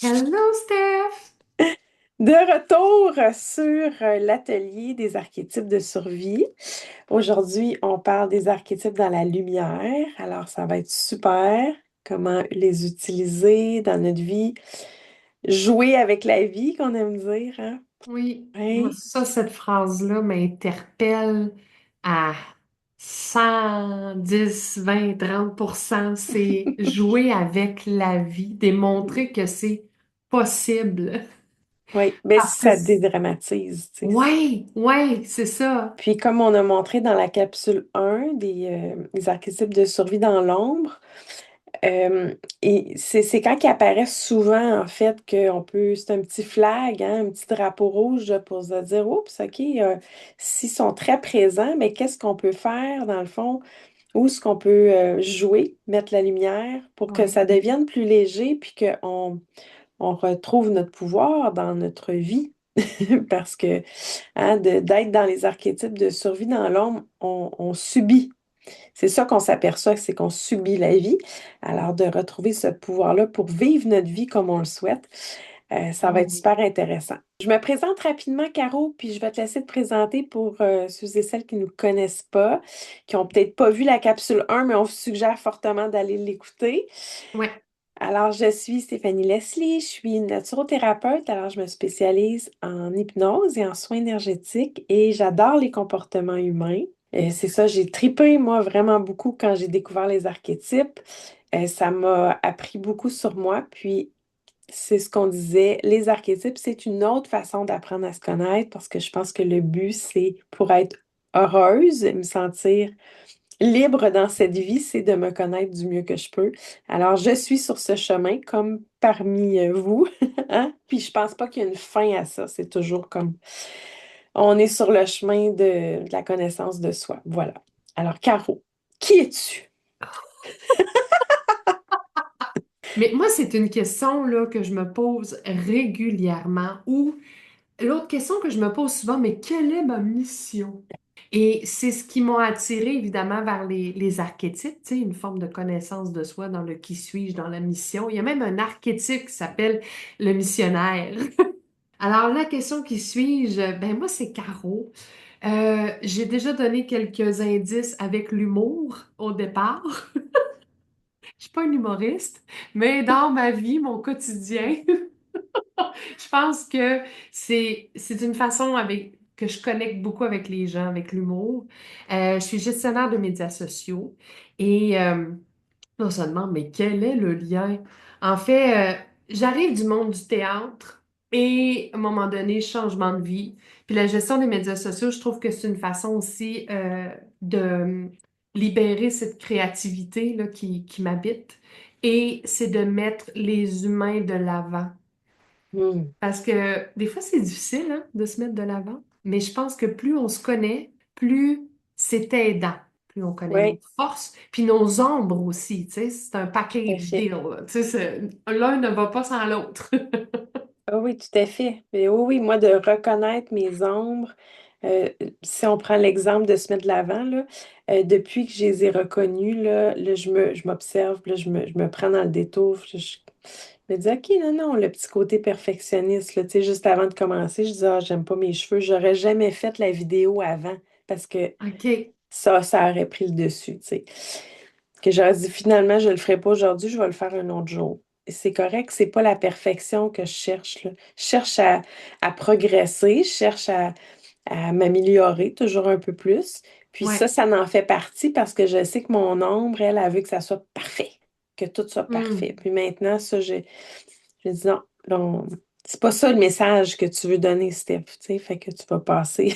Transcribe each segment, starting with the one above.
Hello, Steph! De retour sur l'atelier des archétypes de survie. Aujourd'hui, on parle des archétypes dans la lumière. Alors, ça va être super. Comment les utiliser dans notre vie. Jouer avec la vie, qu'on aime dire, hein? Oui, moi, Hein? ça, cette phrase-là m'interpelle à 110, 20, 30%. C'est jouer avec la vie, démontrer que c'est possible. Oui, mais Parce que, ça dédramatise, tu sais. ouais, ouais, c'est ça. Puis, comme on a montré dans la capsule 1 des archétypes de survie dans l'ombre, et c'est quand ils apparaissent souvent, en fait, qu'on peut, c'est un petit flag, hein, un petit drapeau rouge là, pour se dire, oups, OK, s'ils sont très présents, mais qu'est-ce qu'on peut faire dans le fond? Où est-ce qu'on peut jouer, mettre la lumière pour que Ouais, ça devienne plus léger, puis qu'on on retrouve notre pouvoir dans notre vie? Parce que hein, d'être dans les archétypes de survie dans l'ombre, on subit. C'est ça qu'on s'aperçoit, c'est qu'on subit la vie. Alors, de retrouver ce pouvoir-là pour vivre notre vie comme on le souhaite, ça va être oui. super intéressant. Je me présente rapidement, Caro, puis je vais te laisser te présenter pour ceux et celles qui ne nous connaissent pas, qui n'ont peut-être pas vu la capsule 1, mais on vous suggère fortement d'aller l'écouter. Ouais. Alors, je suis Stéphanie Leslie, je suis naturothérapeute, alors je me spécialise en hypnose et en soins énergétiques et j'adore les comportements humains. C'est ça, j'ai tripé, moi, vraiment beaucoup quand j'ai découvert les archétypes. Ça m'a appris beaucoup sur moi, puis c'est ce qu'on disait, les archétypes, c'est une autre façon d'apprendre à se connaître parce que je pense que le but, c'est pour être heureuse, me sentir libre dans cette vie, c'est de me connaître du mieux que je peux. Alors, je suis sur ce chemin comme parmi vous, hein? Puis je pense pas qu'il y a une fin à ça. C'est toujours comme on est sur le chemin de la connaissance de soi. Voilà. Alors, Caro, qui es-tu? Mais moi, c'est une question là, que je me pose régulièrement. Ou l'autre question que je me pose souvent, mais quelle est ma mission? Et c'est ce qui m'a attiré évidemment vers les archétypes, tu sais, une forme de connaissance de soi dans le qui suis-je, dans la mission. Il y a même un archétype qui s'appelle le missionnaire. Alors la question qui suis-je, ben moi c'est Caro. J'ai déjà donné quelques indices avec l'humour au départ. Je suis pas une humoriste, mais dans ma vie, mon quotidien, je pense que c'est une façon avec que je connecte beaucoup avec les gens, avec l'humour. Je suis gestionnaire de médias sociaux et on se demande, mais quel est le lien? En fait, j'arrive du monde du théâtre et à un moment donné, changement de vie. Puis la gestion des médias sociaux, je trouve que c'est une façon aussi de libérer cette créativité là, qui m'habite et c'est de mettre les humains de l'avant. Hmm. Parce que des fois, c'est difficile hein, de se mettre de l'avant, mais je pense que plus on se connaît, plus c'est aidant. Plus on connaît nos Oui, forces, puis nos ombres aussi, tu sais, c'est un tout à package fait. deal, là. Tu sais, l'un ne va pas sans l'autre. Ah oui, tout à fait. Mais oui, oui, moi, de reconnaître mes ombres, si on prend l'exemple de se mettre de l'avant, là, depuis que je les ai reconnus, là, je m'observe, là, je me prends dans le détour. Je me dis, OK, non, non, le petit côté perfectionniste, là, tu sais, juste avant de commencer, je dis, ah, j'aime pas mes cheveux. J'aurais jamais fait la vidéo avant parce que OK. ça aurait pris le dessus, tu sais. Que j'aurais dit, finalement, je le ferai pas aujourd'hui, je vais le faire un autre jour. Et c'est correct, c'est pas la perfection que je cherche, là. Je cherche à progresser, je cherche à m'améliorer toujours un peu plus. Puis Ouais. ça en fait partie parce que je sais que mon ombre, elle, a vu que ça soit parfait, que tout soit parfait. Hmm. Puis maintenant, ça, je dis non, non, c'est pas ça le message que tu veux donner, Steph, tu sais, fait que tu vas passer.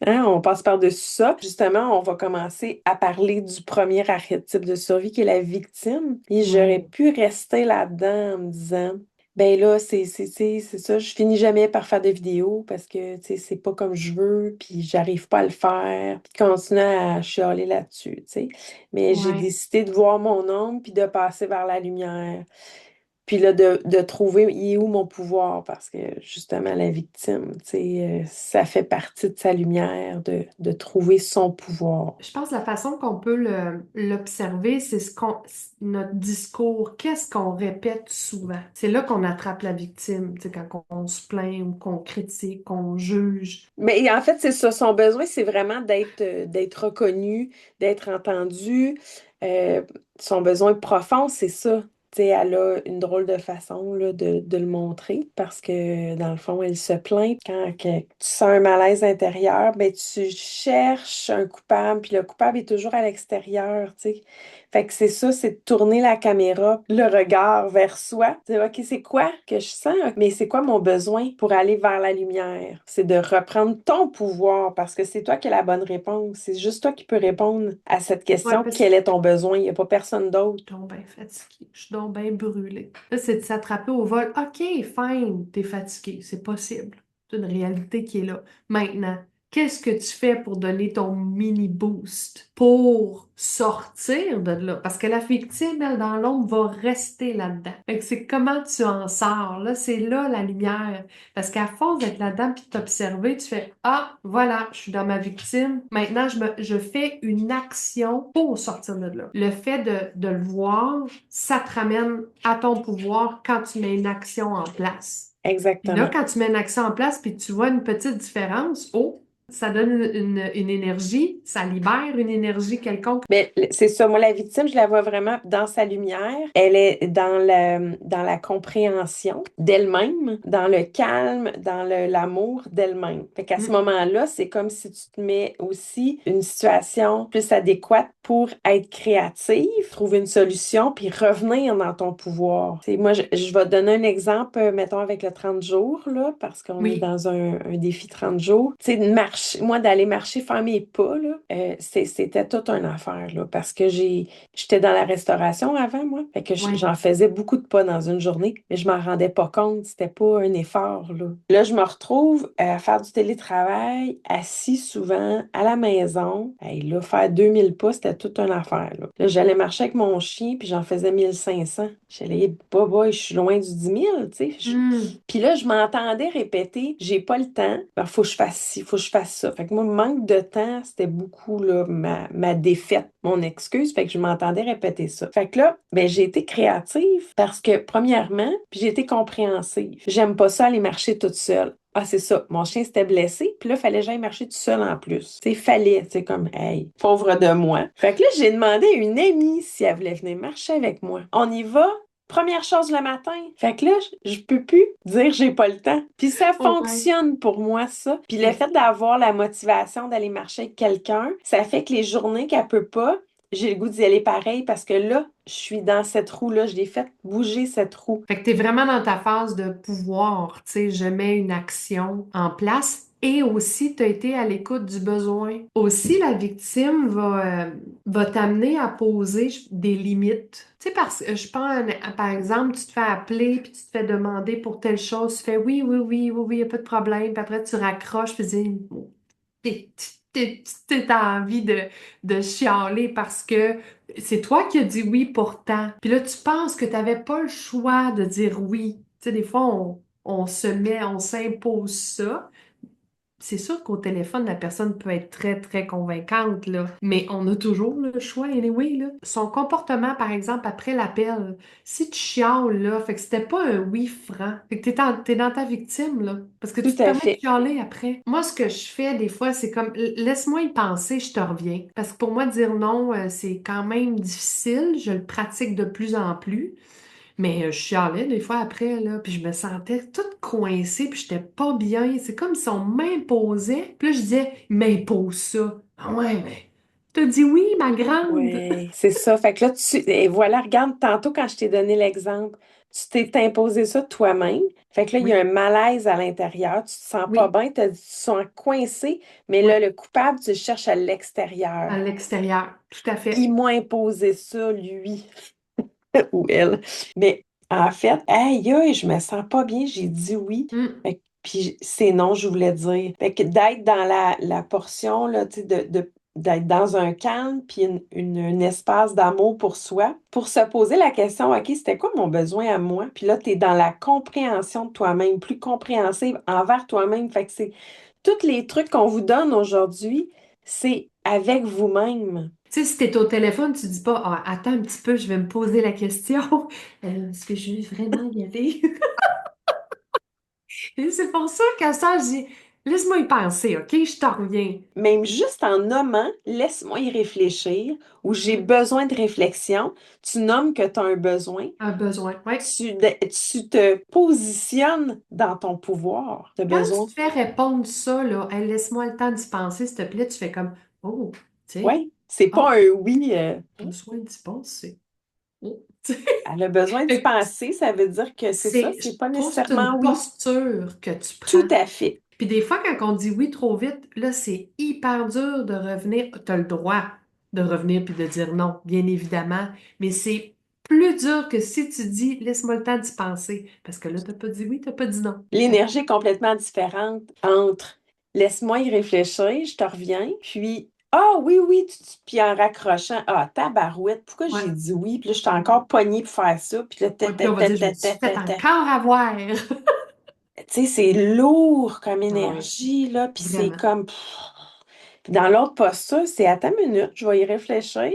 Hein, on passe par-dessus ça. Justement, on va commencer à parler du premier archétype de survie qui est la victime. Et j'aurais Ouais. pu rester là-dedans en me disant, ben là, c'est ça, je finis jamais par faire des vidéos parce que, tu sais, c'est pas comme je veux, puis j'arrive pas à le faire, puis continuer à chialer là-dessus, tu sais. Mais j'ai Ouais. décidé de voir mon ombre puis de passer vers la lumière. Puis là, de trouver, il est où mon pouvoir? Parce que justement, la victime, tu sais, ça fait partie de sa lumière de trouver son pouvoir. Je pense que la façon qu'on peut l'observer, c'est notre discours. Qu'est-ce qu'on répète souvent? C'est là qu'on attrape la victime, tu sais, quand on se plaint ou qu'on critique, qu'on juge. Mais en fait, c'est ça. Son besoin, c'est vraiment d'être reconnu, d'être entendu. Euh, Son besoin profond, c'est ça. Tu sais, elle a une drôle de façon là, de le montrer parce que, dans le fond, elle se plaint. Tu sens un malaise intérieur, ben, tu cherches un coupable, puis le coupable est toujours à l'extérieur, tu sais. Fait que c'est ça, c'est de tourner la caméra, le regard vers soi. C'est OK, c'est quoi que je sens? Mais c'est quoi mon besoin pour aller vers la lumière? C'est de reprendre ton pouvoir parce que c'est toi qui as la bonne réponse. C'est juste toi qui peux répondre à cette Ouais, question. parce que Quel est ton besoin? Il n'y a pas personne d'autre. je suis donc bien fatiguée, je suis donc bien brûlée. Là, c'est de s'attraper au vol. OK, fine, t'es fatigué, c'est possible. C'est une réalité qui est là. Maintenant, qu'est-ce que tu fais pour donner ton mini boost pour sortir de là? Parce que la victime, elle, dans l'ombre, va rester là-dedans. Fait que c'est comment tu en sors. Là, c'est là la lumière. Parce qu'à force d'être là-dedans puis de t'observer, tu fais, ah, voilà, je suis dans ma victime. Maintenant, je fais une action pour sortir de là. Le fait de le voir, ça te ramène à ton pouvoir quand tu mets une action en place. Puis là, Exactement. quand tu mets une action en place, puis tu vois une petite différence, oh, ça donne une énergie, ça libère une énergie quelconque. Mais c'est ça, moi, la victime, je la vois vraiment dans sa lumière. Elle est dans la compréhension d'elle-même, dans le calme, dans l'amour d'elle-même. Fait qu'à ce Mm. moment-là, c'est comme si tu te mets aussi une situation plus adéquate pour être créative, trouver une solution, puis revenir dans ton pouvoir. Moi, je vais te donner un exemple, mettons, avec le 30 jours, là, parce qu'on est Oui, dans un défi 30 jours. Tu sais, moi, d'aller marcher, faire mes pas, là, c'était toute une affaire, là, parce que j'étais dans la restauration avant, moi. Fait que oui. j'en faisais beaucoup de pas dans une journée, mais je m'en rendais pas compte. C'était pas un effort, là. Là, je me retrouve à faire du télétravail, assis souvent à la maison. Et là, faire 2000 pas, c'était toute une affaire, là. Là, j'allais marcher avec mon chien, puis j'en faisais 1500. J'allais, boy, je suis loin du 10 000, tu sais. Hmm. Puis là, je m'entendais répéter, j'ai pas le temps, ben, faut que je fasse ci, faut que je fasse ça. Fait que moi, le manque de temps, c'était beaucoup là, ma défaite, mon excuse. Fait que je m'entendais répéter ça. Fait que là, ben, j'ai été créative parce que, premièrement, puis j'ai été compréhensive. J'aime pas ça aller marcher toute seule. Ah, c'est ça. Mon chien s'était blessé, puis là, fallait que j'aille marcher tout seul en plus. Tu sais, fallait, tu sais, comme, hey, pauvre de moi. Fait que là, j'ai demandé à une amie si elle voulait venir marcher avec moi. On y va. Première chose le matin. Fait que là, je peux plus dire j'ai pas le temps. Puis ça Ouais. fonctionne pour moi, ça. Puis le Mais fait d'avoir la motivation d'aller marcher avec quelqu'un, ça fait que les journées qu'elle peut pas, j'ai le goût d'y aller pareil parce que là, je suis dans cette roue-là. Je l'ai fait bouger cette roue. fait que tu es vraiment dans ta phase de pouvoir, tu sais, je mets une action en place et aussi tu as été à l'écoute du besoin. Aussi, la victime va t'amener à poser des limites. Tu sais, parce que je pense, par exemple, tu te fais appeler puis tu te fais demander pour telle chose, tu fais oui, oui, oui, oui, oui, il n'y a pas de problème, puis après tu raccroches puis tu dis, t'as envie de chialer parce que c'est toi qui as dit oui pourtant. Puis là, tu penses que tu n'avais pas le choix de dire oui. Tu sais, des fois, on se met, on s'impose ça. C'est sûr qu'au téléphone, la personne peut être très, très convaincante, là. Mais on a toujours le choix, anyway, là. Son comportement, par exemple, après l'appel, si tu chiales, là, fait que c'était pas un oui franc. Fait que t'es dans ta victime, là. Parce que Tout tu te à permets de fait. chialer après. Moi, ce que je fais, des fois, c'est comme, laisse-moi y penser, je te reviens. Parce que pour moi, dire non, c'est quand même difficile. Je le pratique de plus en plus. Mais je chialais des fois après, là, puis je me sentais toute coincée, puis j'étais pas bien. C'est comme si on m'imposait. Puis là, je disais, m'impose ça. Ah ouais, mais t'as dit oui, ma grande. Ouais, c'est ça. Fait que là, et voilà, regarde, tantôt quand je t'ai donné l'exemple, tu t'es imposé ça toi-même. Fait que là, il y a un Oui, malaise à l'intérieur. Tu te sens pas oui, bien, tu te sens coincé, mais là, oui, le coupable, tu le cherches à l'extérieur. à l'extérieur, tout à Il fait. m'a imposé ça, lui ou elle. Mais en fait, aïe, aïe, je me sens pas bien, j'ai dit oui. Hmm. Puis c'est non, je voulais dire. Fait que d'être dans la portion, là, tu sais, d'être dans un calme, puis un espace d'amour pour soi, pour se poser la question, OK, c'était quoi mon besoin à moi? Puis là, tu es dans la compréhension de toi-même, plus compréhensive envers toi-même. Fait que c'est tous les trucs qu'on vous donne aujourd'hui, c'est avec vous-même. Tu sais, si t'es au téléphone, tu dis pas, ah, attends un petit peu, je vais me poser la question. Est-ce que je vais vraiment y aller? Et c'est pour ça qu'à ça, je dis, laisse-moi y penser, OK? Je t'en reviens. Même juste en nommant, laisse-moi y réfléchir, ou j'ai Oui, besoin de réflexion, tu nommes que tu as un besoin, un besoin. Oui. tu te positionnes dans ton pouvoir. Tu as Quand tu besoin. te fais répondre ça, là, hey, laisse-moi le temps d'y penser, s'il te plaît, tu fais comme, oh, tu sais, Oui, c'est ah, pas un oui. besoin d'y penser. Oh. Elle a besoin d'y Fait que penser, ça veut dire que c'est ça, je c'est pas trouve que c'est nécessairement une oui. posture que tu Tout prends. à fait. Puis des fois, quand on dit oui trop vite, là, c'est hyper dur de revenir. Tu as le droit de revenir puis de dire non, bien évidemment, mais c'est plus dur que si tu dis laisse-moi le temps d'y penser. Parce que là, t'as pas dit oui, t'as pas dit non. Fait que, L'énergie est complètement différente entre laisse-moi y réfléchir, je te reviens, puis ah oui, oui, puis en raccrochant, ah tabarouette, pourquoi ouais. j'ai dit oui, puis là, je suis encore pognée pour faire ça, puis là, Ouais, puis là, on va dire, je me suis fait ta. encore avoir. Tu sais, c'est lourd comme Ah oui, énergie, là, puis c'est vraiment. comme. Puis dans l'autre posture, c'est à ta minute, je vais y réfléchir,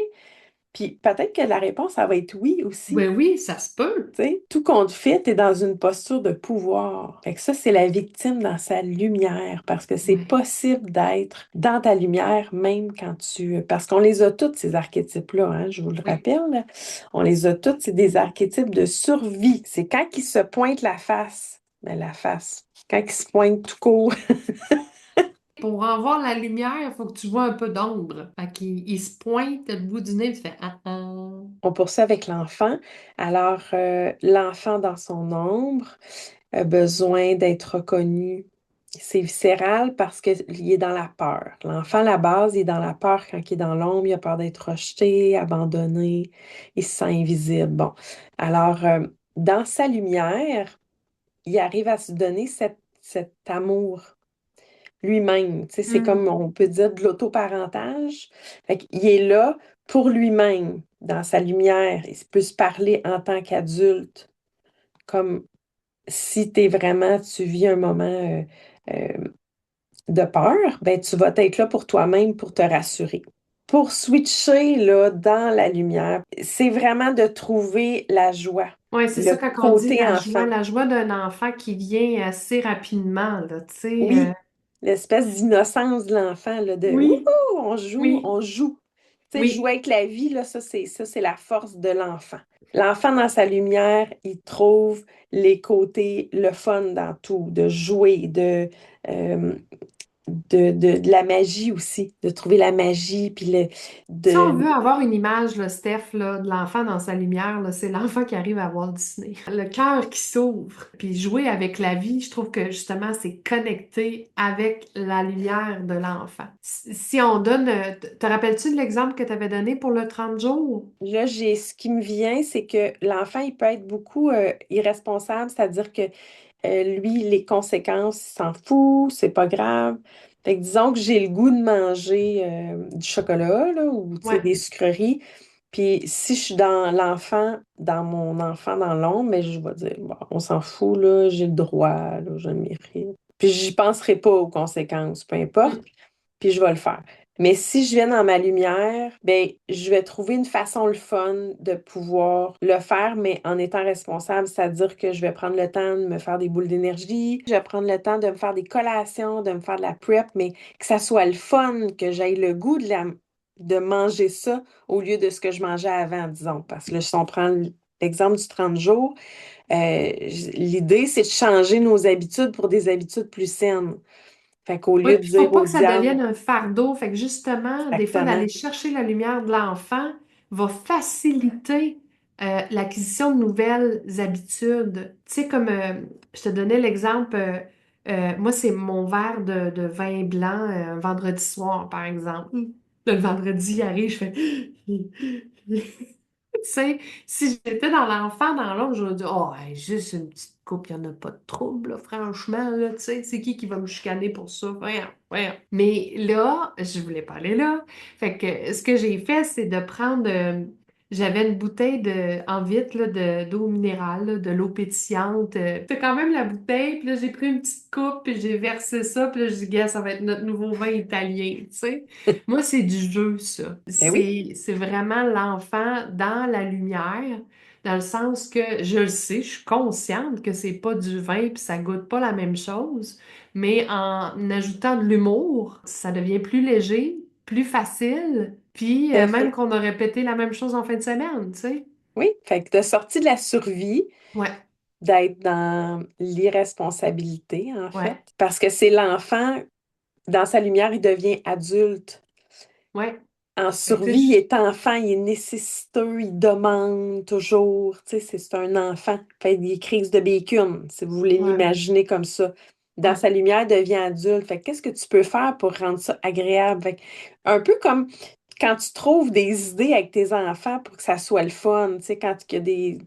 puis peut-être que la réponse, ça va être oui aussi. Ben oui, ça se peut. Tu sais, tout compte fait, tu es dans une posture de pouvoir. Fait que ça, c'est la victime dans sa lumière, parce que c'est Ouais, possible d'être dans ta lumière même quand tu... Parce qu'on les a tous, ces archétypes-là, hein, je vous le oui. rappelle. Là. On les a tous, c'est des archétypes de survie. C'est quand ils se pointent la face. Mais la face. Quand ils se pointent tout court. Pour en voir la lumière, il faut que tu vois un peu d'ombre. Fait qu'il il se pointe le bout du nez, tu fais ah ah. On poursuit avec l'enfant. Alors, l'enfant dans son ombre, besoin d'être reconnu. C'est viscéral parce qu'il est dans la peur. L'enfant, à la base, il est dans la peur quand il est dans l'ombre. Il a peur d'être rejeté, abandonné. Il se sent invisible. Bon. Alors, dans sa lumière, il arrive à se donner cet amour lui-même. Tu sais, c'est comme, Hmm. on peut dire, de l'autoparentage. Fait qu'il est là pour lui-même, dans sa lumière. Il peut se parler en tant qu'adulte, comme si tu vis un moment euh, de peur, ben tu vas être là pour toi-même pour te rassurer. Pour switcher là, dans la lumière, c'est vraiment de trouver la joie, Ouais, c'est le ça quand on dit côté enfant. la joie d'un enfant qui vient assez rapidement, là, tu sais. Oui, l'espèce d'innocence de l'enfant, là, de wouhou, Oui, oui, on joue. Tu sais, jouer oui. avec la vie, là, ça, c'est la force de l'enfant. L'enfant, dans sa lumière, il trouve les côtés, le fun dans tout, de jouer, euh, de la magie aussi, de trouver la magie, puis Si on de, veut avoir une image, là, Steph, là, de l'enfant dans sa lumière, là, c'est l'enfant qui arrive à Walt Disney. Le cœur qui s'ouvre. Puis jouer avec la vie, je trouve que justement, c'est connecté avec la lumière de l'enfant. Si on donne, te rappelles-tu de l'exemple que tu avais donné pour le 30 jours? Là, ce qui me vient, c'est que l'enfant, il peut être beaucoup irresponsable, c'est-à-dire que lui, les conséquences, il s'en fout, c'est pas grave. Fait que disons que j'ai le goût de manger du chocolat, là, ou tu sais, Ouais. des sucreries. Puis si je suis dans mon enfant dans l'ombre, mais je vais dire, bon, on s'en fout, là, j'ai le droit, là, je le mérite. Puis j'y penserai pas aux conséquences, peu importe, Mm. puis je vais le faire. Mais si je viens dans ma lumière, ben, je vais trouver une façon le fun de pouvoir le faire, mais en étant responsable, c'est-à-dire que je vais prendre le temps de me faire des boules d'énergie, je vais prendre le temps de me faire des collations, de me faire de la prep, mais que ça soit le fun, que j'aille le goût de manger ça au lieu de ce que je mangeais avant, disons. Parce que là, si on prend l'exemple du 30 jours, l'idée, c'est de changer nos habitudes pour des habitudes plus saines. Fait qu'au Oui, lieu de puis il faut dire pas aux que ça viandes, devienne un fardeau. Fait que justement, des fois, exactement. d'aller chercher la lumière de l'enfant va faciliter l'acquisition de nouvelles habitudes. Tu sais, comme je te donnais l'exemple, moi, c'est mon verre de vin blanc un vendredi soir, par exemple. Le vendredi il arrive, je fais... Tu sais, si j'étais dans l'enfant, dans l'autre, j'aurais dit, oh, hey, juste une petite coupe, il n'y en a pas de trouble, là, franchement, là, tu sais, c'est qui va me chicaner pour ça? Voyons, voyons. Mais là, je voulais pas aller là. Fait que ce que j'ai fait, c'est de prendre, j'avais une bouteille en vitre, là, d'eau minérale, là, de l'eau pétillante. C'est quand même la bouteille, puis là, j'ai pris une petite coupe, puis j'ai versé ça, puis là, je dis, gars, ça va être notre nouveau vin italien, tu sais. Moi, c'est du jeu, ça. Ben oui, C'est vraiment l'enfant dans la lumière, dans le sens que je le sais, je suis consciente que c'est pas du vin puis ça goûte pas la même chose, mais en ajoutant de l'humour, ça devient plus léger, plus facile, puis tout à même fait. qu'on a répété la même chose en fin de semaine, tu sais. Oui, fait que de sortir de la survie, Ouais, d'être dans l'irresponsabilité, en fait, ouais, parce que c'est l'enfant, dans sa lumière, il devient adulte. ouais. En Fait que, tu survie, il sais, est enfant, il est nécessiteux, il demande toujours. Tu sais, c'est un enfant. Fait des crises de bacon, si vous voulez ouais, l'imaginer comme ça. Dans ouais, sa lumière, il devient adulte. Fait que qu'est-ce que tu peux faire pour rendre ça agréable? Fait que un peu comme quand tu trouves des idées avec tes enfants pour que ça soit le fun. Tu sais, quand il y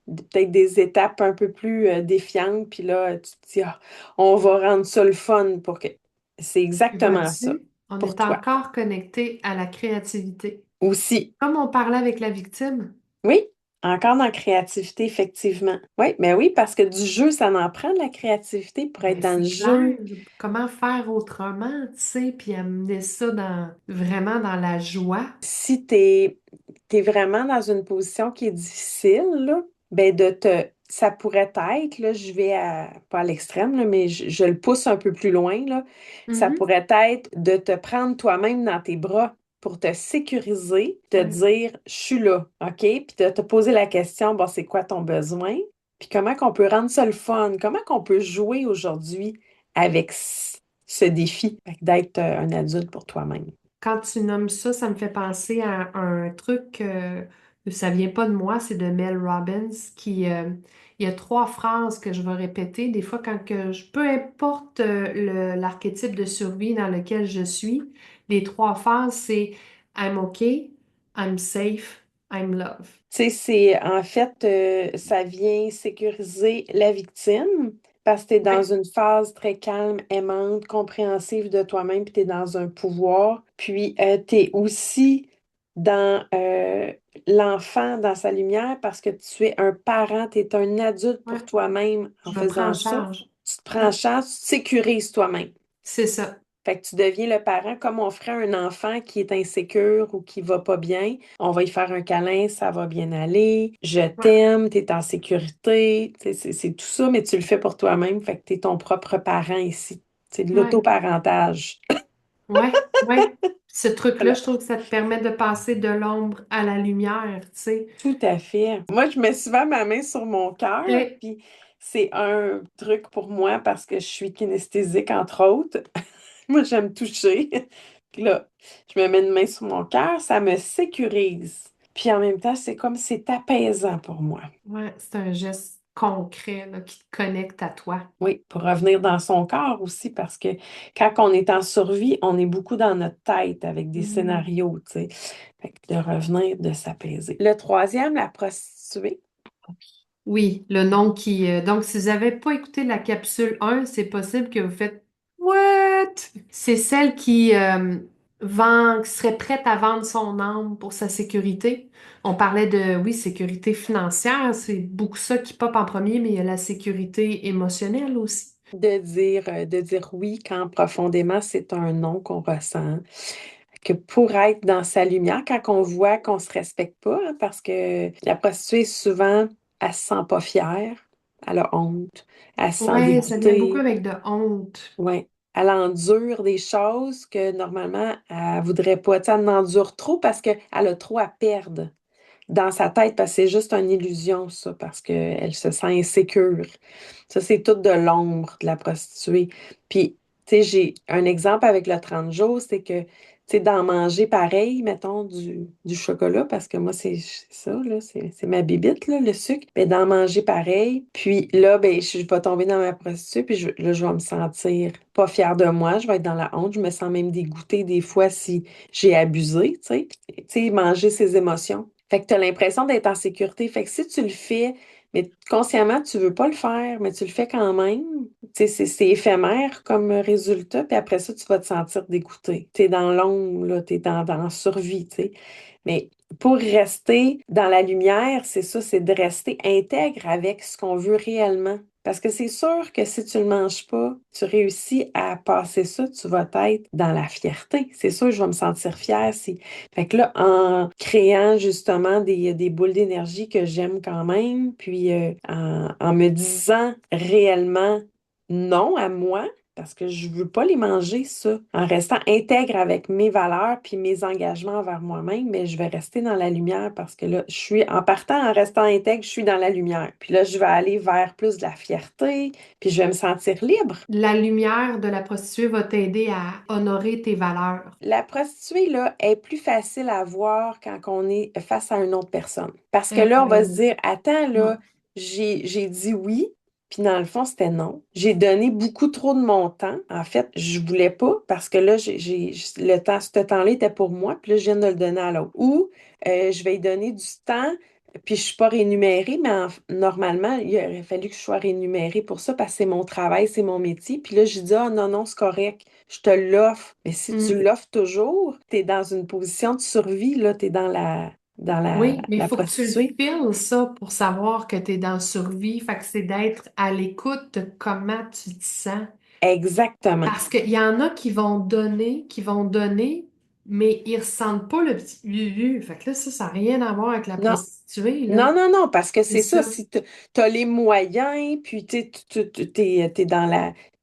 a peut-être des étapes un peu plus défiantes, puis là, tu te dis, ah, on va rendre ça le fun pour que. C'est exactement ça vois-tu, on pour est toi encore connecté à la créativité. aussi. Comme on parlait avec la victime. Oui, encore dans la créativité, effectivement. Oui, mais oui, parce que du jeu, ça en prend de la créativité pour être Ben, dans le c'est clair. jeu. Comment faire autrement, tu sais, puis amener ça vraiment dans la joie. Si t'es vraiment dans une position qui est difficile, là, ben ça pourrait être, là, pas à l'extrême, là, mais je le pousse un peu plus loin, là. Ça Mhm. pourrait être de te prendre toi-même dans tes bras pour te sécuriser, te Ouais. dire, je suis là, OK? Puis de te poser la question, bon, c'est quoi ton besoin? Puis comment qu'on peut rendre ça le fun? Comment qu'on peut jouer aujourd'hui avec ce défi fait que d'être un adulte pour toi-même? Quand tu nommes ça, ça me fait penser à un truc, ça vient pas de moi, c'est de Mel Robbins, il y a trois phrases que je vais répéter, des fois peu importe l'archétype de survie dans lequel je suis, les trois phrases, c'est I'm okay, I'm safe, I'm love. Tu sais, en fait, ça vient sécuriser la victime parce que tu es dans Ouais, une phase très calme, aimante, compréhensive de toi-même, puis tu es dans un pouvoir. Puis tu es aussi dans l'enfant, dans sa lumière, parce que tu es un parent, tu es un adulte ouais, pour toi-même en je me prends en faisant ça. charge. Tu te prends en Ouais, charge, tu te sécurises toi-même. c'est ça. Fait que tu deviens le parent comme on ferait un enfant qui est insécure ou qui va pas bien. On va y faire un câlin, ça va bien aller. Je Ouais, t'aime, tu es en sécurité. Tu sais, c'est tout ça, mais tu le fais pour toi-même. Fait que tu es ton propre parent ici. C'est de ouais, l'autoparentage. ouais, ouais. Ce truc-là, Voilà. je trouve que ça te permet de passer de l'ombre à la lumière, tu sais. Tout à fait. Moi, je mets souvent ma main sur mon cœur, Et- puis c'est un truc pour moi parce que je suis kinesthésique, entre autres. Moi, j'aime toucher. Puis là, je me mets une main sur mon cœur, ça me sécurise. Puis en même temps, c'est comme c'est apaisant pour moi. ouais, c'est un geste concret là, qui te connecte à toi. Oui, pour revenir dans son corps aussi, parce que quand on est en survie, on est beaucoup dans notre tête avec des Mm. scénarios, tu sais. Fait que de revenir, de s'apaiser. Le troisième, la prostituée. Oui, le nom qui... donc, si vous n'avez pas écouté la capsule 1, c'est possible que vous faites What? C'est celle qui serait prête à vendre son âme pour sa sécurité. On parlait de, oui, sécurité financière, c'est beaucoup ça qui pop en premier, mais il y a la sécurité émotionnelle aussi. De dire oui quand profondément c'est un non qu'on ressent. Que pour être dans sa lumière, quand on voit qu'on se respecte pas, hein, parce que la prostituée, souvent, elle se sent pas fière, elle a honte, elle se sent Ouais, ça vient beaucoup dégoûtée, avec de honte. ouais. Elle endure des choses que normalement, elle voudrait pas. Tu sais, elle en endure trop parce qu'elle a trop à perdre dans sa tête, parce que c'est juste une illusion, ça, parce qu'elle se sent insécure. Ça, c'est tout de l'ombre de la prostituée. Puis, tu sais, j'ai un exemple avec le 30 jours, c'est que, tu sais, d'en manger pareil, mettons, du chocolat, parce que moi, c'est ça, là, c'est ma bibite, là, le sucre. Mais d'en manger pareil. Puis là, ben, je vais tomber dans ma prostituée, puis là, je vais me sentir pas fière de moi, je vais être dans la honte, je me sens même dégoûtée des fois si j'ai abusé, tu sais. Tu sais, manger ses émotions. Fait que tu as l'impression d'être en sécurité. Fait que si tu le fais, mais consciemment, tu veux pas le faire, mais tu le fais quand même, tu sais, c'est éphémère comme résultat, puis après ça, tu vas te sentir dégoûté. Tu es dans l'ombre, là, tu es dans la survie, tu sais. Mais pour rester dans la lumière, c'est ça, c'est de rester intègre avec ce qu'on veut réellement. Parce que c'est sûr que si tu ne le manges pas, tu réussis à passer ça, tu vas être dans la fierté. C'est sûr, je vais me sentir fière si. Fait que là, en créant justement des boules d'énergie que j'aime quand même, puis en me disant réellement non à moi, parce que je veux pas les manger, ça. En restant intègre avec mes valeurs puis mes engagements envers moi-même, mais je vais rester dans la lumière parce que là, je suis, en partant, en restant intègre, je suis dans la lumière. Puis là, je vais aller vers plus de la fierté, puis je vais me sentir libre. La lumière de la prostituée va t'aider à honorer tes valeurs. La prostituée, là, est plus facile à voir quand on est face à une autre personne. Parce que là, on va se Exactement. dire, attends, là, j'ai dit oui, puis dans le fond, c'était non. J'ai donné beaucoup trop de mon temps. En fait, je voulais pas parce que là, le temps, ce temps-là était pour moi, puis là, je viens de le donner à l'autre. Ou je vais lui donner du temps, puis je suis pas rémunérée, mais normalement, il aurait fallu que je sois rémunérée pour ça parce que c'est mon travail, c'est mon métier. Puis là, je dis, ah non, non, c'est correct. Je te l'offre. Mais si tu Mm. l'offres toujours, tu es dans une position de survie, là, tu es dans Oui, mais il la faut que tu le prostituée. files, ça, pour savoir que tu es dans survie. Fait que c'est d'être à l'écoute de comment tu te sens. Exactement. Parce qu'il y en a qui vont donner, mais ils ressentent pas le petit ulu. Fait que là, ça n'a rien à voir avec la Non, prostituée, là. non, non, non, parce que C'est c'est ça, ça. si tu as les moyens, puis t'es dans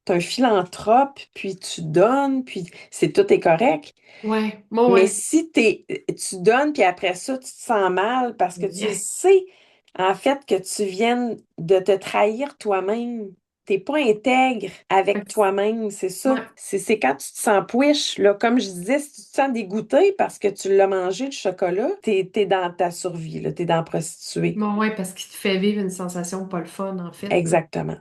t'es un philanthrope, puis tu donnes, puis c'est tout est correct. Ouais, bon, Mais ouais. si tu donnes, puis après ça, tu te sens mal parce que tu le Yeah. sais, en fait, que tu viennes de te trahir toi-même. T'es pas intègre Fait avec que toi-même, c'est ça. ouais. C'est quand tu te sens push, là. Comme je disais, si tu te sens dégoûté parce que tu l'as mangé, le chocolat, t'es dans ta survie, là. T'es dans prostituée. Bon, ouais, parce qu'il te fait vivre une sensation pas le fun, en fait, là. Exactement.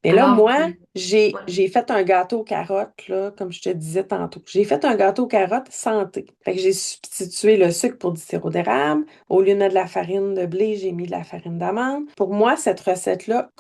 Mais là, Alors que, moi, ouais. j'ai fait un gâteau aux carottes, là, comme je te disais tantôt. J'ai fait un gâteau aux carottes santé. Fait que j'ai substitué le sucre pour du sirop d'érable. Au lieu de mettre de la farine de blé, j'ai mis de la farine d'amande. Pour moi, cette recette-là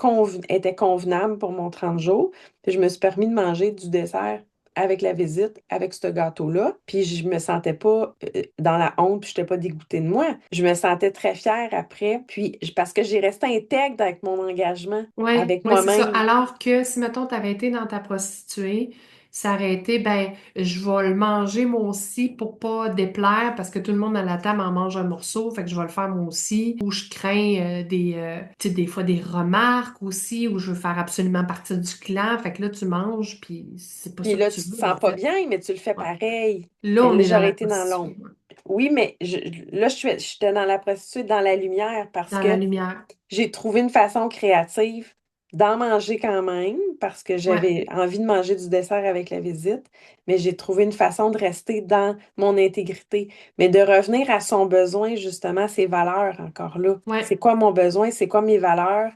était convenable pour mon 30 jours. Puis je me suis permis de manger du dessert avec la visite, avec ce gâteau-là. Puis je me sentais pas dans la honte, puis je n'étais pas dégoûtée de moi. Je me sentais très fière après. Puis parce que j'ai resté intègre avec mon engagement Ouais, avec ouais, c'est ça. moi-même. Alors que si, mettons, t'avais été dans ta prostituée, ça aurait été, ben, je vais le manger moi aussi pour pas déplaire parce que tout le monde à la table en mange un morceau, fait que je vais le faire moi aussi. Ou je crains tu sais, des fois des remarques aussi, ou je veux faire absolument partie du clan, fait que là, tu manges, puis c'est pas Puis ça que là, tu tu te veux, sens en pas fait. bien, mais tu le fais Ouais. pareil. Là, Mais on là, est dans j'aurais la été dans l'ombre. prostituée, ouais. Oui, mais là, j'étais dans la prostituée, dans la lumière, parce Dans que la lumière. j'ai trouvé une façon créative d'en manger quand même, parce que Ouais, j'avais envie de manger du dessert avec la visite, mais j'ai trouvé une façon de rester dans mon intégrité, mais de revenir à son besoin, justement, ses valeurs encore là. ouais. C'est quoi mon besoin? C'est quoi mes valeurs?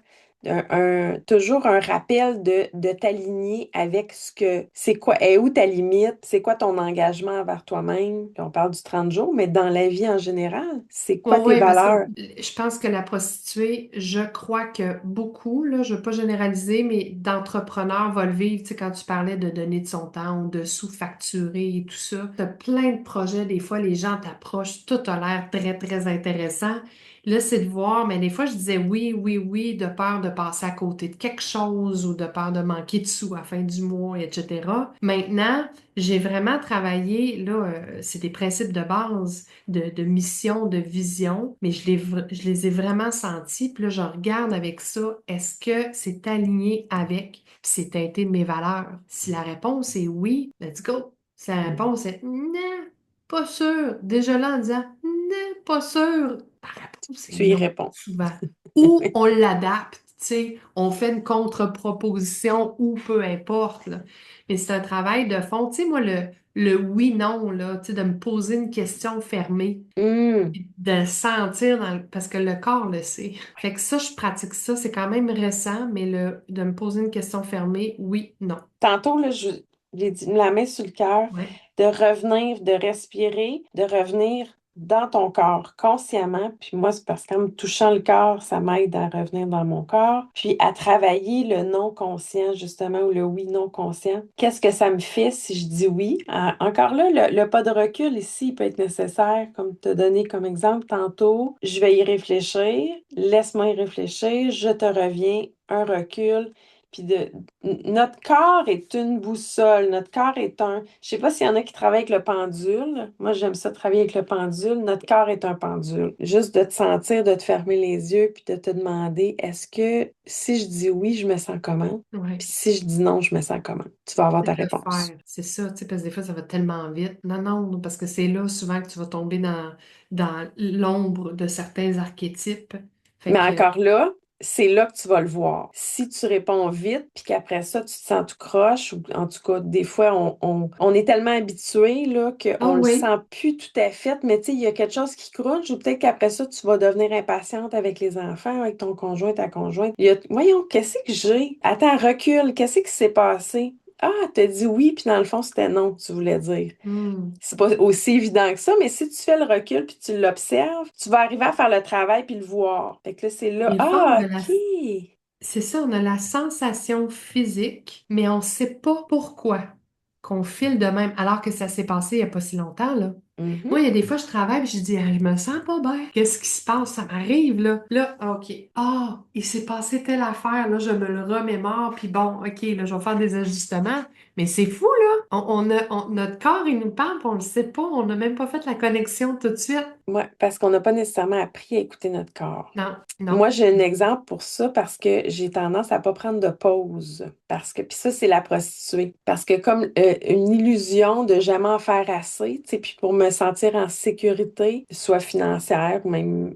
Toujours un rappel de t'aligner avec ce que c'est quoi, et où ta limite, c'est quoi ton engagement envers toi-même. Puis on parle du 30 jours, mais dans la vie en général, c'est Oui, quoi tes ouais, parce que valeurs? je pense que la prostituée, je crois que beaucoup, là, je veux pas généraliser, mais d'entrepreneurs vont le vivre. Tu sais, quand tu parlais de donner de son temps ou de sous-facturer et tout ça, tu as plein de projets. Des fois, les gens t'approchent, tout a l'air très, très intéressant. Là, c'est de voir, mais des fois, je disais oui, oui, oui, de peur de passer à côté de quelque chose ou de peur de manquer de sous à la fin du mois, etc. Maintenant, j'ai vraiment travaillé, là, c'est des principes de base de mission, de vision, mais je les ai vraiment sentis. Puis là, je regarde avec ça, est-ce que c'est aligné avec, puis c'est teinté de mes valeurs? Si la réponse est oui, let's go. Si la Mhm. réponse est non, pas sûr, déjà là en disant non, pas sûr, la réponse est Tu y non, réponds. souvent. Ou on l'adapte, tu sais, on fait une contre-proposition ou peu importe, là. Mais c'est un travail de fond. Tu sais, moi, le oui-non, là, tu sais, de me poser une question fermée, Hmm. puis de le sentir parce que le corps le sait. Fait que ça, je pratique ça, c'est quand même récent, mais de me poser une question fermée, oui, non. Tantôt, là, j'ai dit la main sur le cœur, Ouais. de revenir, de respirer, de revenir dans ton corps consciemment. Puis moi, c'est parce qu'en me touchant le corps, ça m'aide à revenir dans mon corps. Puis à travailler le non conscient, justement, ou le oui non conscient. Qu'est-ce que ça me fait si je dis oui? Encore là, le pas de recul ici peut être nécessaire, comme te donner comme exemple tantôt. Je vais y réfléchir, laisse-moi y réfléchir, je te reviens, un recul. Puis notre corps est une boussole, notre corps est je sais pas s'il y en a qui travaillent avec le pendule. Moi, j'aime ça travailler avec le pendule. Notre corps est un pendule. Juste de te sentir, de te fermer les yeux, puis de te demander, est-ce que si je dis oui, je me sens comment? Ouais. Puis si je dis non, je me sens comment? Tu vas avoir ta De le réponse. faire. C'est ça, tu sais, parce que des fois, ça va tellement vite. Non, non, parce que c'est là souvent que tu vas tomber dans l'ombre de certains archétypes. Fait Mais que, encore là, c'est là que tu vas le voir. Si tu réponds vite, puis qu'après ça, tu te sens tout croche, ou en tout cas, des fois, on est tellement habitué là, ah qu'on le sent oui, plus tout à fait, mais tu sais, il y a quelque chose qui croche, ou peut-être qu'après ça, tu vas devenir impatiente avec les enfants, avec ton conjoint, ta conjointe. Voyons, qu'est-ce que j'ai? Attends, recule, qu'est-ce qui s'est passé? Ah, t'as dit oui, puis dans le fond, c'était non que tu voulais dire. hmm, C'est pas aussi évident que ça, mais si tu fais le recul puis tu l'observes, tu vas arriver à faire le travail puis le voir. Fait que là, c'est là. des fois, Ah, OK. c'est ça, on a la sensation physique, mais on ne sait pas pourquoi qu'on file de même, alors que ça s'est passé il n'y a pas si longtemps, là. Mhm. Moi, il y a des fois, je travaille et je dis, ah, je me sens pas bien. Qu'est-ce qui se passe? Ça m'arrive, là. Là, OK. Ah, il s'est passé telle affaire, là, je me le remémore, puis bon, OK, là, je vais faire des ajustements. Mais c'est fou, là. Notre corps, il nous parle, puis on le sait pas. On n'a même pas fait la connexion tout de suite. Ouais, parce qu'on n'a pas nécessairement appris à écouter notre corps. Non, non. Moi, j'ai un exemple pour ça parce que j'ai tendance à pas prendre de pause. Parce que, puis ça, c'est la prostituée. Parce que comme une illusion de jamais en faire assez, tu sais, puis pour me sentir en sécurité, soit financière ou même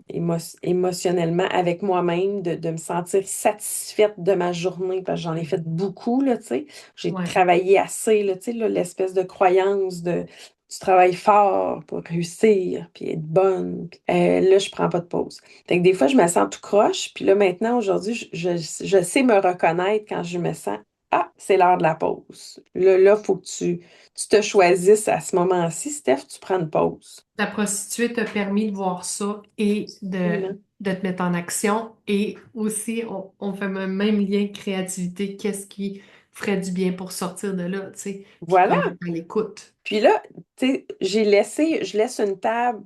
émotionnellement avec moi-même, de me sentir satisfaite de ma journée, parce que j'en ai fait beaucoup, là, tu sais. J'ai Ouais, travaillé assez, là, tu sais, là, l'espèce de croyance de tu travailles fort pour réussir, puis être bonne. Là, je prends pas de pause. Fait que des fois, je me sens tout croche. Puis là, maintenant, aujourd'hui, je sais me reconnaître quand je me sens, ah, c'est l'heure de la pause. Là, faut que tu te choisisses à ce moment-ci. Steph, tu prends une pause. la prostituée t'a permis de voir ça et Absolument. de te mettre en action. Et aussi, on fait le même lien créativité. Qu'est-ce qui ferait du bien pour sortir de là, tu sais? Puis Voilà. comme être à l'écoute. Puis là, tu sais, je laisse une table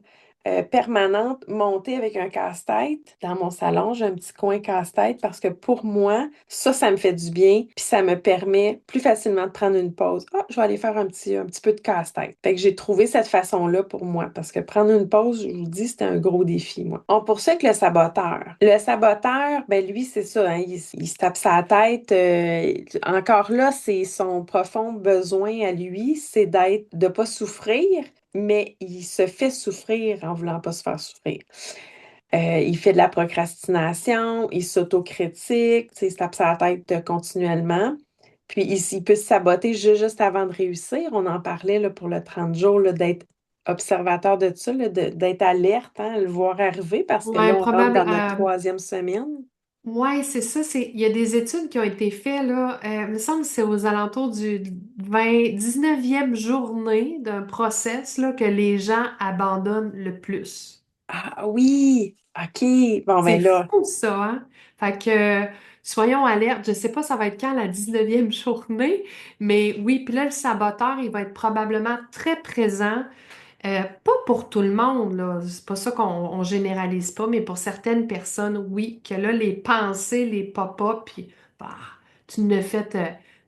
permanente montée avec un casse-tête dans mon salon. J'ai un petit coin casse-tête parce que pour moi, ça me fait du bien. Puis ça me permet plus facilement de prendre une pause. Ah, je vais aller faire un petit peu de casse-tête. Fait que j'ai trouvé cette façon-là pour moi parce que prendre une pause, je vous dis, c'était un gros défi, moi. On poursuit avec le saboteur. Le saboteur, ben lui, c'est ça, hein, il se tape sa tête. Encore là, c'est son profond besoin à lui, c'est de pas souffrir, mais il se fait souffrir en voulant pas se faire souffrir. Il fait de la procrastination, il s'autocritique, tu sais, il se tape sa tête continuellement. Puis il peut se saboter juste avant de réussir. On en parlait là, pour le 30 jours, là, d'être observateur de ça, là, d'être alerte, hein, le voir arriver, parce que Ouais, là, on rentre probable. dans notre troisième semaine. Ouais, c'est ça. Il y a des études qui ont été faites, là. Il me semble que c'est aux alentours du 19e journée d'un process, là, que les gens abandonnent le plus. Ah oui, OK. Bon, C'est ben là, fou ça, hein? Fait que soyons alertes. Je sais pas ça va être quand la 19e journée, mais oui, puis là, le saboteur, il va être probablement très présent. Pas pour tout le monde, là. C'est pas ça qu'on généralise pas, mais pour certaines personnes, oui, que là, les pensées, les pop-up, puis bah, tu ne fait,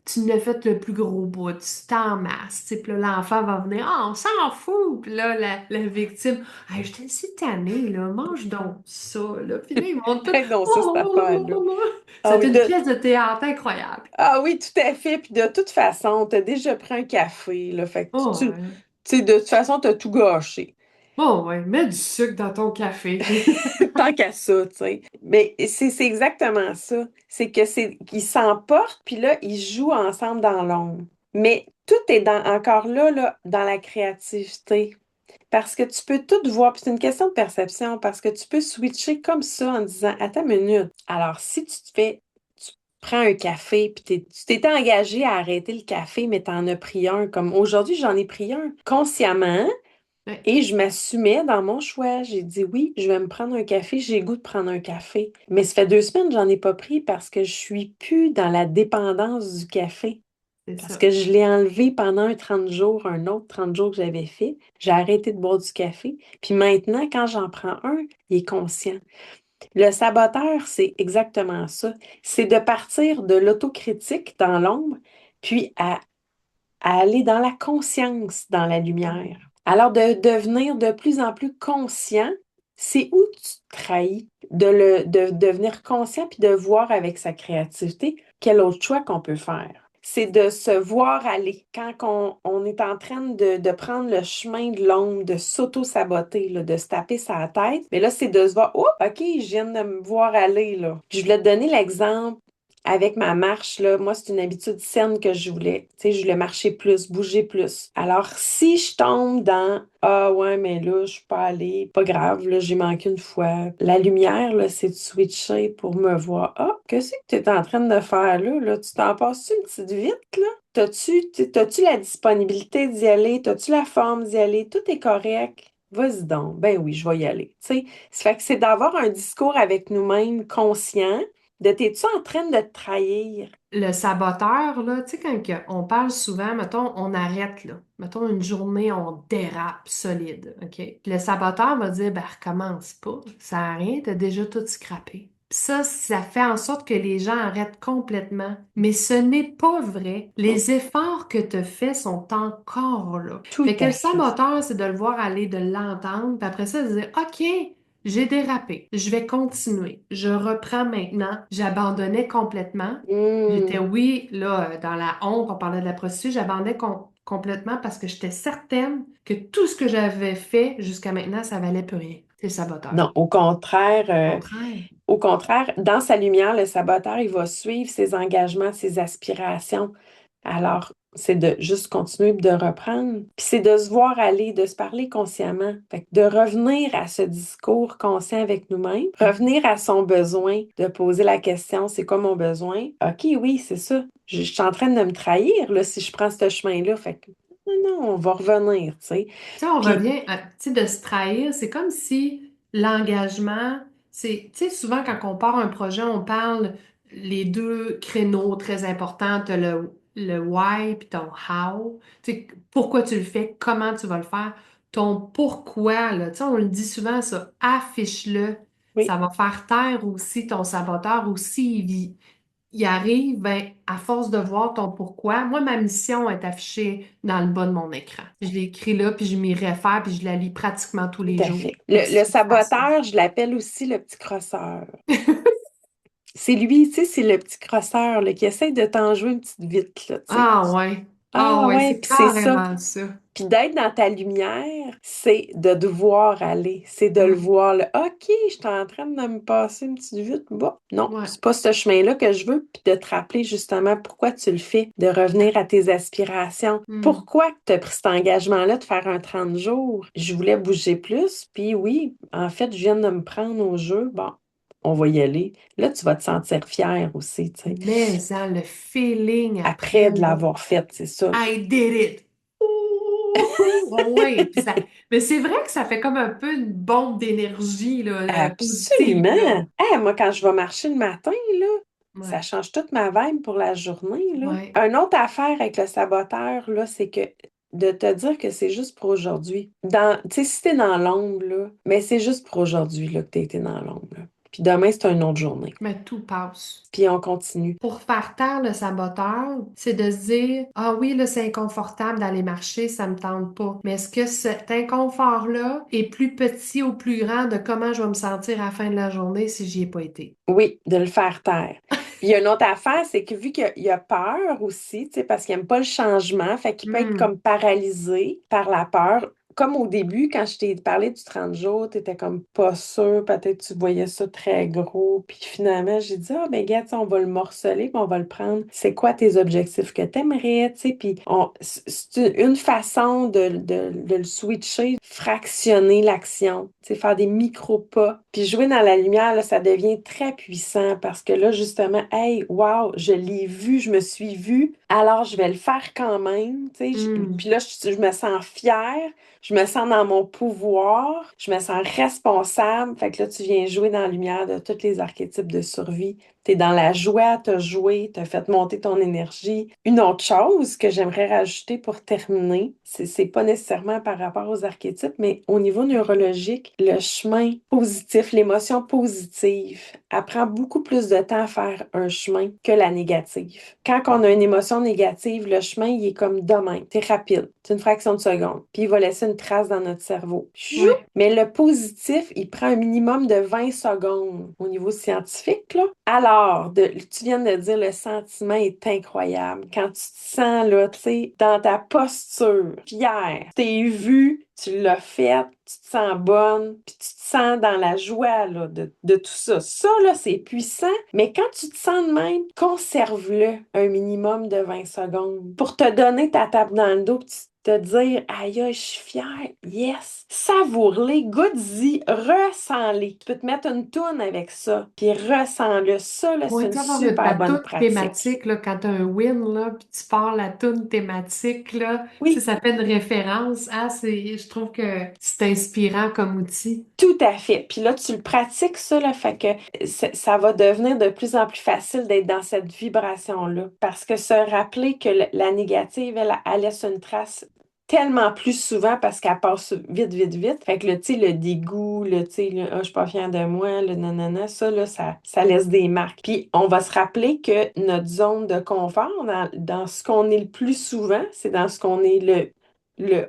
tu ne fait le plus gros bout, tu t'en masses, tu sais, puis là, l'enfant va venir, ah, on s'en fout, puis là, la victime, hey, je t'ai si tannée, là, mange donc ça, là, puis là, ils vont tout, non, ça, cette affaire-là. Ah c'est oui, une pièce de théâtre incroyable. ah oui, tout à fait. Puis de toute façon, tu as déjà pris un café, là. Fait que Oh, ouais. tu sais, de toute façon, tu as tout gâché. Oh, ouais, mets du sucre dans ton café. Tant qu'à ça, tu sais. Mais c'est exactement ça. C'est que c'est qu'ils s'emportent, puis là, ils jouent ensemble dans l'ombre. Mais tout est encore là, dans la créativité. Parce que tu peux tout voir, puis c'est une question de perception, parce que tu peux switcher comme ça en disant, attends une minute. Alors, si tu prends un café, puis tu t'étais engagé à arrêter le café, mais t'en as pris un, comme aujourd'hui, j'en ai pris un consciemment. Ouais, Et je m'assumais dans mon choix. J'ai dit oui, je vais me prendre un café, j'ai le goût de prendre un café. Mais ça fait 2 semaines que j'en ai pas pris parce que je suis plus dans la dépendance du café. c'est Parce ça. que je l'ai enlevé pendant un 30 jours, un autre 30 jours que j'avais fait. J'ai arrêté de boire du café. Puis maintenant, quand j'en prends un, il est conscient. Le saboteur, c'est exactement ça. C'est de partir de l'autocritique dans l'ombre, puis à aller dans la conscience, dans la lumière. Alors, de devenir de plus en plus conscient, c'est où tu te trahis, de devenir conscient puis de voir avec sa créativité quel autre choix qu'on peut faire. C'est de se voir aller. Quand on est en train de prendre le chemin de l'ombre, de s'auto-saboter, là, de se taper sa tête, mais là, c'est de se voir, oh, OK, je viens de me voir aller, là. Je voulais te donner l'exemple avec ma marche, là, moi, c'est une habitude saine que je voulais. Tu sais, je voulais marcher plus, bouger plus. Alors, si je tombe dans ah ouais, mais là, je suis pas allée, pas grave, là, j'ai manqué une fois. La lumière, là, c'est de switcher pour me voir. Ah, qu'est-ce que tu es en train de faire là? Là, tu t'en passes-tu une petite vite, là? T'as-tu la disponibilité d'y aller? T'as-tu la forme d'y aller? Tout est correct. Vas-y donc. Ben oui, je vais y aller. Tu sais, ça fait que c'est d'avoir un discours avec nous-mêmes conscient de t'es-tu en train de te trahir? Le saboteur, là, tu sais, on parle souvent, mettons, on arrête, là. Mettons, une journée, on dérape solide, OK? Puis le saboteur va dire, ben, recommence pas. Ça n'a rien, t'as déjà tout scrappé. Puis ça fait en sorte que les gens arrêtent complètement. Mais ce n'est pas vrai. Hum, Les efforts que tu fais sont encore là. tout Fait que le à fait. saboteur, c'est de le voir aller, de l'entendre, puis après ça, de dire, OK, j'ai dérapé. Je vais continuer. Je reprends maintenant. J'abandonnais complètement. J'étais, Hum, oui, là, dans la honte, on parlait de la prostituée, j'abandonnais complètement parce que j'étais certaine que tout ce que j'avais fait jusqu'à maintenant, ça valait plus rien. C'est saboteur. Non, Au contraire. au contraire, dans sa lumière, le saboteur, il va suivre ses engagements, ses aspirations. Alors, c'est de juste continuer de reprendre. Puis c'est de se voir aller, de se parler consciemment. Fait que de revenir à ce discours conscient avec nous-mêmes, revenir à son besoin, de poser la question, c'est quoi mon besoin? OK, oui, c'est ça. Je suis en train de me trahir, là, si je prends ce chemin-là. Fait que non, non, on va revenir, tu sais. Tu sais, on Puis revient, tu sais, de se trahir, c'est comme si l'engagement, tu sais, souvent quand on part un projet, on parle les deux créneaux très importants, t'as le why puis ton how, tu sais, pourquoi tu le fais, comment tu vas le faire, ton pourquoi, là, tu sais, on le dit souvent, ça, affiche-le, ça oui, va faire taire aussi ton saboteur aussi, il arrive, ben, à force de voir ton pourquoi, moi, ma mission est affichée dans le bas de mon écran. Je l'écris là, puis je m'y réfère, puis je la lis pratiquement tous tout les à jours. fait. Fait que Le c'est facile. saboteur, je l'appelle aussi le petit crosseur. C'est lui, tu sais, c'est le petit crosseur là, qui essaie de t'en jouer une petite vite, là, tu sais. Ah ouais. Ah Ah ouais, ouais, c'est puis c'est ça. carrément ça. Puis d'être dans ta lumière, c'est de devoir aller. C'est de le Mm. voir, là. OK, je suis en train de me passer une petite vite. Bon, non, Ouais. c'est pas ce chemin-là que je veux. Puis de te rappeler justement pourquoi tu le fais, de revenir à tes aspirations. Mm. Pourquoi tu as pris cet engagement-là de faire un 30 jours? Je voulais bouger plus. Puis oui, en fait, je viens de me prendre au jeu. Bon, on va y aller. Là, tu vas te sentir fier aussi, tu sais. Mais hein, le feeling Après après, de là, l'avoir fait, c'est ça. I did it. Ouh, ouais, puis mais c'est vrai que ça fait comme un peu une bombe d'énergie là, positive là. Absolument. Eh, moi, quand je vais marcher le matin, là, ça Ouais, change toute ma vibe pour la journée, là. ouais. Une autre affaire avec le saboteur, là, c'est que de te dire que c'est juste pour aujourd'hui. Tu sais, si t'es dans l'ombre, là, mais c'est juste pour aujourd'hui, là, que t'as été dans l'ombre, là. Puis demain, c'est une autre journée. Mais tout passe. Puis on continue. Pour faire taire le saboteur, c'est de se dire, ah oui, là, c'est inconfortable d'aller marcher, ça me tente pas. Mais est-ce que cet inconfort-là est plus petit ou plus grand de comment je vais me sentir à la fin de la journée si j'y ai pas été? Oui, de le faire taire. Puis il y a une autre affaire, c'est que vu qu'il a peur aussi, tu sais, parce qu'il n'aime pas le changement, fait qu'il peut être Hmm. comme paralysé par la peur. Comme au début, quand je t'ai parlé du 30 jours, tu étais comme pas sûr, peut-être tu voyais ça très gros. Puis finalement, j'ai dit, ah, ben, gars, tu sais, on va le morceler, puis on va le prendre. C'est quoi tes objectifs que tu aimerais, tu sais? Puis c'est une façon de le switcher, fractionner l'action, tu sais, faire des micro-pas. Puis jouer dans la lumière, là, ça devient très puissant parce que là, justement, hey, wow, je l'ai vu, je me suis vue, alors je vais le faire quand même. Tu sais, Hmm. puis là, je me sens fière, je me sens dans mon pouvoir, je me sens responsable. Fait que là, tu viens jouer dans la lumière de tous les archétypes de survie. T'es dans la joie, t'as joué, t'as fait monter ton énergie. Une autre chose que j'aimerais rajouter pour terminer, c'est pas nécessairement par rapport aux archétypes, mais au niveau neurologique, le chemin positif, l'émotion positive, elle prend beaucoup plus de temps à faire un chemin que la négative. Quand on a une émotion négative, le chemin, il est comme de même. C'est rapide. C'est une fraction de seconde. Puis il va laisser une trace dans notre cerveau. Chou! Ouais. Mais le positif, il prend un minimum de 20 secondes au niveau scientifique, là. Alors, tu viens de dire, le sentiment est incroyable. Quand tu te sens, là, tu sais, dans ta posture, fière, t'es vu, tu l'as fait, tu te sens bonne, puis tu te sens dans la joie, là, de tout ça. Ça, là, c'est puissant, mais quand tu te sens de même, conserve-le un minimum de 20 secondes pour te donner ta tape dans le dos, puis te dire, aïe, aïe, je suis fière, yes, savoure-les, goûte-y, ressens-les. Tu peux te mettre une toune avec ça, puis ressens-le. Ça, là, c'est Ouais, une tu vas avoir ta super bonne toune pratique. thématique, là, quand tu as un win, là, puis tu pars la toune thématique, là, tu sais, Oui, ça fait une référence. Ah, je trouve que c'est inspirant comme outil. tout à fait. Puis là, tu le pratiques, ça, là, fait que ça va devenir de plus en plus facile d'être dans cette vibration-là. Parce que se rappeler que la négative, elle laisse une trace tellement plus souvent parce qu'elle passe vite, vite, vite. Fait que, tu sais, le dégoût, tu sais, ah, je suis pas fière de moi, le nanana, ça, là, ça laisse des marques. Puis, on va se rappeler que notre zone de confort, dans ce qu'on est le plus souvent, c'est dans ce qu'on est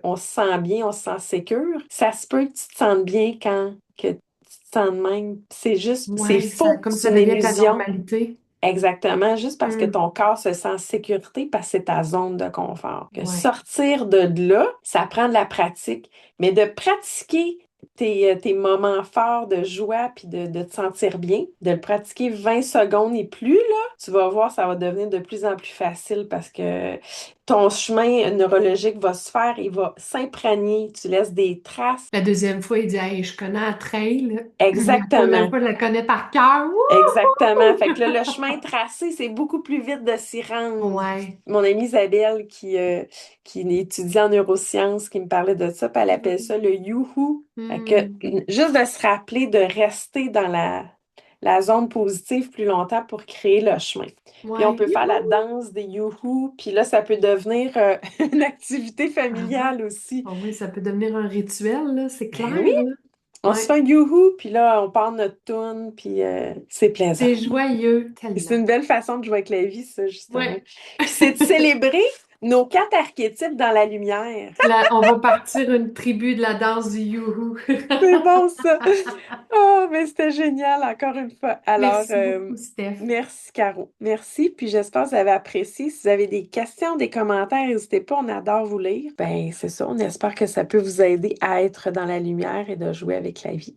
on se sent bien, on se sent sécure. Ça se peut que tu te sentes bien quand que tu te sens de même. C'est Ouais, ça, faux, comme c'est ça une devient ta illusion. normalité. Exactement, juste parce que Hmm. ton corps se sent en sécurité parce que c'est ta zone de confort. Que Ouais. sortir de là, ça prend de la pratique, mais de pratiquer tes moments forts de joie puis de te sentir bien, de le pratiquer 20 secondes et plus, là, tu vas voir, ça va devenir de plus en plus facile parce que ton chemin neurologique va se faire, il va s'imprégner, tu laisses des traces. La deuxième fois, il dit, hey, je connais la trail. La première Exactement. fois, je la connais par cœur. Exactement. Fait que là, le Wouhou! chemin tracé, c'est beaucoup plus vite de s'y rendre. Ouais. Mon amie Isabelle, qui étudie en neurosciences, qui me parlait de ça, puis elle appelle ça le youhou. Fait que Hmm. juste de se rappeler de rester dans la zone positive plus longtemps pour créer le chemin. Puis on Ouais. peut faire la Youhou! danse des youhou, puis là, ça peut devenir une activité Ah ah. familiale aussi. Ah oui, ça peut devenir un rituel, là, c'est Ben oui, clair, là. on se Ouais. fait un youhou, puis là, on part notre tune, puis c'est plaisant. C'est joyeux, Et c'est tellement. une belle façon de jouer avec la vie, ça, justement. Ouais. Puis c'est de célébrer nos quatre archétypes dans la lumière. Là, on va partir une tribu de la danse du Youhou. C'est bon, ça. Oh, mais c'était génial, encore une fois. Alors, Merci beaucoup, Steph. merci, Caro. Merci. Puis j'espère que vous avez apprécié. Si vous avez des questions, des commentaires, n'hésitez pas, on adore vous lire. Ben, c'est ça. On espère que ça peut vous aider à être dans la lumière et de jouer avec la vie.